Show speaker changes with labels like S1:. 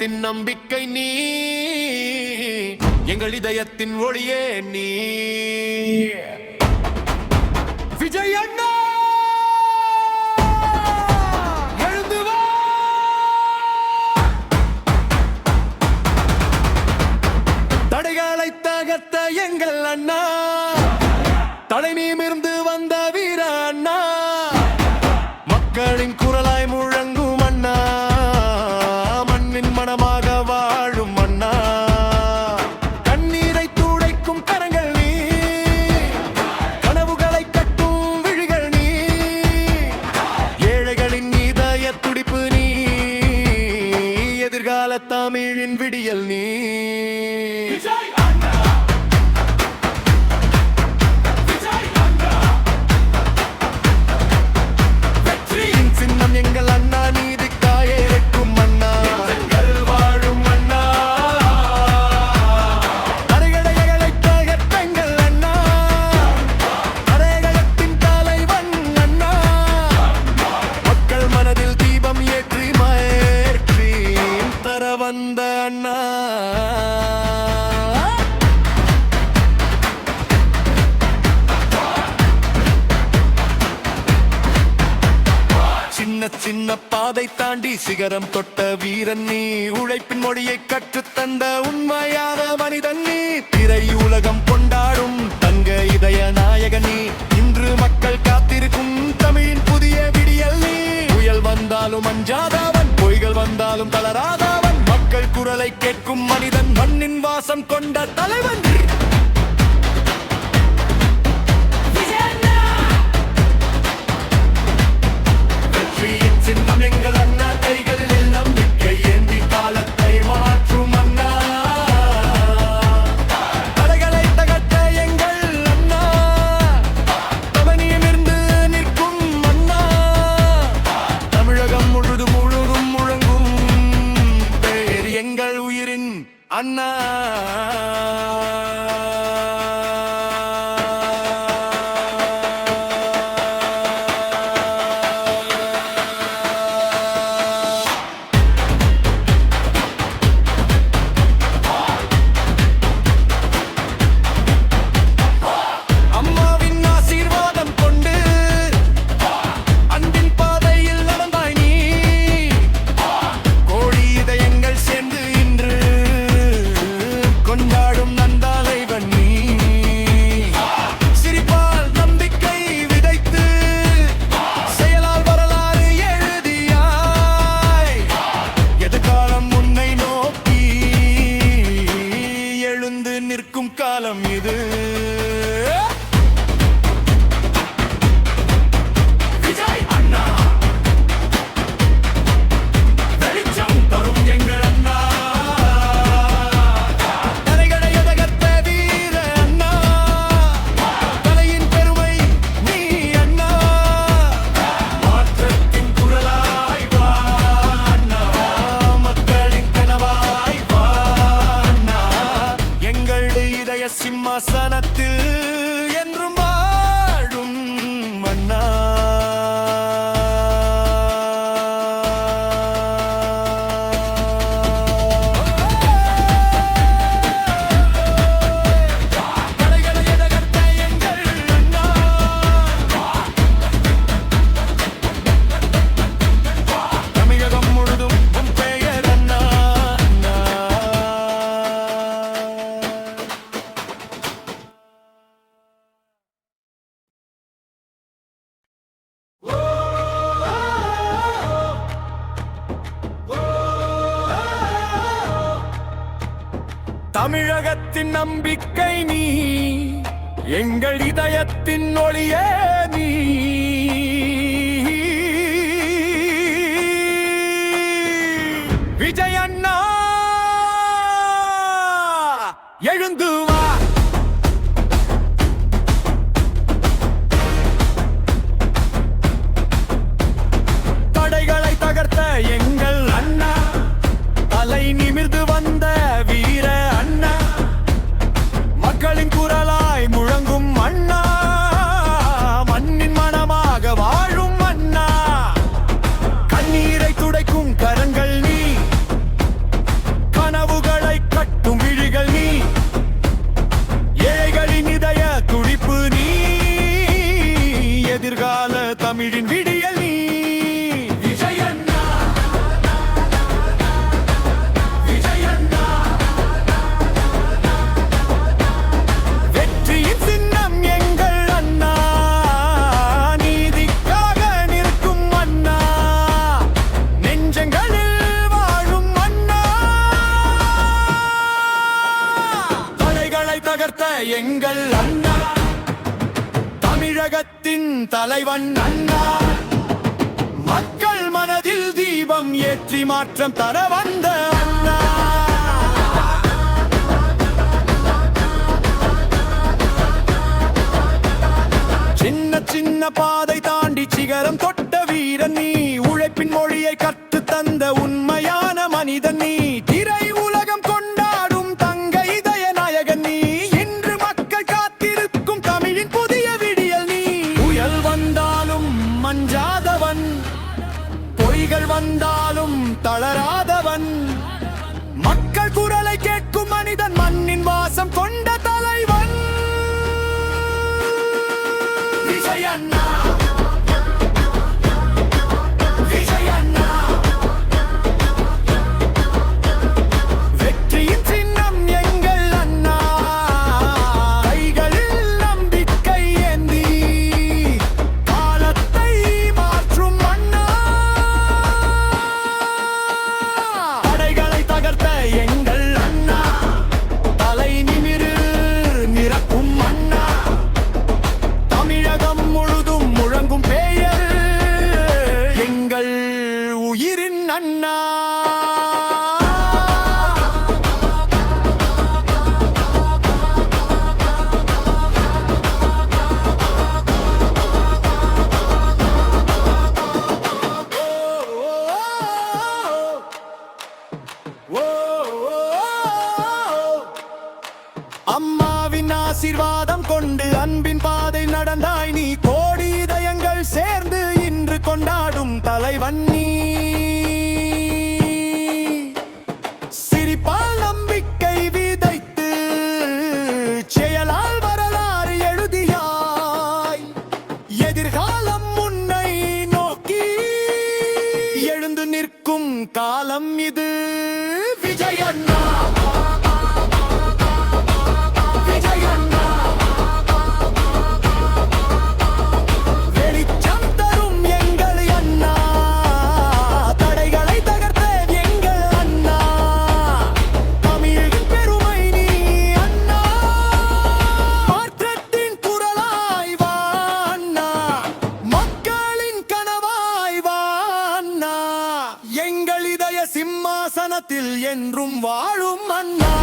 S1: தமிழகத்தின் நம்பிக்கை நீ, எங்கள் இதயத்தின் ஒளியே நீ. விஜய் அண்ணா எழுந்து வா. தடைகளை தகர்த்த எங்கள் அண்ணா, தலை நிமிர்ந்து வந்த வீர அண்ணா, மக்களின் குரலாய் முழங்கும் அண்ணா, மண்ணின் மனமாக வாழும் அண்ணா, கண்ணீரை துடைக்கும் கரங்கள் நீ, கனவுகளை கட்டும் விழிகள் நீ, ஏழைகளின் இதய துடிப்பு நீ, எதிர்கால தமிழின் விடியல் நீ. எங்கள் அண்ணா நீதிக்காய இருக்கும் அண்ணா, வாழும் அண்ணா, தடைகளை தகர்த்த எங்கள் அண்ணா, தடைகளத்தின் தலைவன் அண்ணா, மக்கள் மனதில் தீபம் ஏற்றி மயற்றி தர வந்த அண்ணா. சின்ன சின்ன பாதை தாண்டி சிகரம் தொட்ட வீரன் நீ, உழைப்பின் மொழியை கற்றுத்தந்த உண்மையான மனிதன் நீ, திரை உலகம் கொண்டாடும் தங்க இதய நாயகன் நீ, இன்று மக்கள் காத்திருக்கும் தமிழின் புதிய விடியல் நீ. புயல் வந்தாலும் அஞ்சாதவன், பொய்கள் வந்தாலும் தளராதவன், மக்கள் குரலை கேட்கும் மனிதன், மண்ணின் வாசம் கொண்ட தலைவன். சின்னம் எங்கள் அண்ணா, கைகளில் நம்பிக்கை ஏந்தி காலத்தை மாற்றும் அண்ணா, தடைகளை தகர்த்த எங்கள் அண்ணா, தவனியமிருந்து நிற்கும் அண்ணா, தமிழகம் முழுதும் முழங்கும் பேர் எங்கள் உயிரின் அண்ணா. நிற்கும் காலம் இது. விஜய் அண்ணா வெளிச்சம் தரும் எங்கள் அண்ணா, தடைகளை தகர்த்த வீர அண்ணா, தலையின் பெருமை நீ அண்ணா, மாற்றத்தின் குரலாய் வா அண்ணா, மக்களின் கனவாய் வா அண்ணா, எங்கள் இதய சிம்மாசனத்தில் என்றும் வாழும் அண்ணா. தடைகளை தகர்த்த எங்கள் அண்ணா, தமிழகம் முழுதும் உன் பெயர் அண்ணா, அண்ணா. தமிழகத்தின் நம்பிக்கை நீ, எங்கள் இதயத்தின் ஒளியே நீ. விஜய் அண்ணா எழுந்து வா. தடைகளை தகர்த்த எங்கள் அண்ணா, தலை நிமிர்ந்து வந்த வீர அண்ணா, மக்களின் குரலாய் முழங்கும் அண்ணா, மண்ணின் மனமாக வாழும் அண்ணா, கண்ணீரை துடைக்கும் கரங்கள் நீ, தகர்த்த எங்கள் அண்ணா, தமிழகத்தின் தலைவன் அண்ணா, மக்கள் மனதில் தீபம் ஏற்றி மாற்றம் தர வந்த அண்ணா. சின்ன சின்ன பாதை தாண்டி சிகரம் தொட்ட வீரன் நீ, உழைப்பின் மொழியை கற்று தந்த உண்மையான மனிதன் நீ, திரை உலகம் கொண்டாடும் தங்க இதய நாயகன் நீ, இன்று மக்கள் காத்திருக்கும் தமிழின் புதிய விடியல் நீ. புயல் வந்தாலும் மஞ்சாதவன், பொய்கள் வந்தாலும் தளராதவன், மக்கள் குரலை கேட்கும் மனிதன், மண்ணின் வாசம் கொண்ட தலைவன் விஜய் அண்ணா. விஜய் அண்ணா வெற்றியின் சின்னம் எங்கள் அண்ணா, கைகளில் நம்பிக்கை ஏந்தி காலத்தை மாற்றும் அண்ணா, தடைகளை தகர்த்த எங்கள் அண்ணா, தலை நிமிரு நிரப்பும் அண்ணா, தமிழகம் முழுதும் முழங்கும் பெயர் எங்கள் உயிரின் அண்ணா. அம்மாவின் ஆசீர்வாதம் கொண்டு அன்பின் பாதை நடந்தாய் நீ, கோடி இதயங்கள் சேர்ந்து இன்று கொண்டாடும் தலைவன் நீ. சிரிப்பால் நம்பிக்கை விதைத்து செயலால் வரலாறு எழுதியாய், எதிர்காலம் முன்னை நோக்கி எழுந்து நிற்கும் காலம் இது விஜய் அண்ணா. வெளிச்சம் தரும் எங்கள் அண்ணா, தடைகளை தகர்த்த எங்கள் அண்ணா, தமிழின் பெருமை நீ அண்ணா, மாற்றத்தின் குரலாய் வா அண்ணா, மக்களின் கனவாய் வா அண்ணா, எங்கள் இதய சிம்மாசனத்தில் என்றும் வாழும் அண்ணா.